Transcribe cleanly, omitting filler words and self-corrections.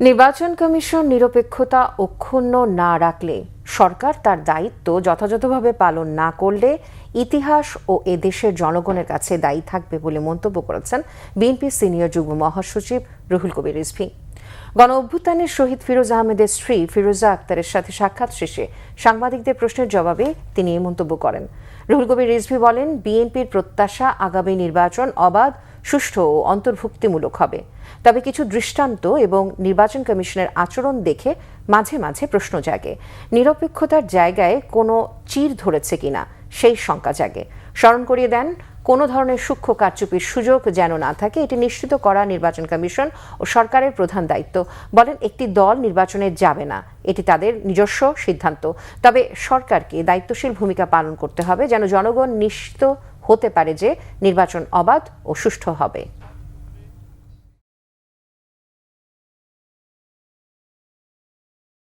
নির্বাচন কমিশন নিরপেক্ষতা অক্ষুণ্ণ না রাখলে, সরকার তার দায়িত্ব যথাযথভাবে পালন না করলে ইতিহাস ও এদেশের জনগণের কাছে দায়ী থাকবে বলে মন্তব্য করেছেন বিএনপির সিনিয়র যুগ্ম মহাসচিব রুহুল কবির রিজভী। গণ অভ্যুত্থানের শহীদ ফিরোজ আহমেদের স্ত্রী ফিরোজা আক্তারের সাথে সাক্ষাৎ শেষে সাংবাদিকদের প্রশ্নের জবাবে তিনি এই মন্তব্য করেন। রুহুল কবির রিজভী বলেন, বিএনপির প্রত্যাশা আগামী নির্বাচন অবাধ, সুষ্ঠু ও অন্তর্ভুক্তিমূলক হবে। তবে কিছু দৃষ্টান্ত এবং নির্বাচন কমিশনের আচরণ দেখে মাঝে মাঝে প্রশ্ন জাগে। নিরপেক্ষতার জায়গায় কোনো চির ধরেছে কিনা সেই শঙ্কা জাগে। স্মরণ করিয়ে দেন, কোনো ধরনের সূক্ষ্ম কারচুপির সুযোগ যেন না থাকে, এটি নিশ্চিত করা নির্বাচন কমিশন ও সরকারের প্রধান দায়িত্ব। বলেন, একটি দল নির্বাচনে যাবে না, এটি তাদের নিজস্ব সিদ্ধান্ত। তবে সরকারকে দায়িত্বশীল ভূমিকা পালন করতে হবে, যেন জনগণ নিশ্চিত হতে পারে যে নির্বাচন অবাধ ও সুষ্ঠু হবে।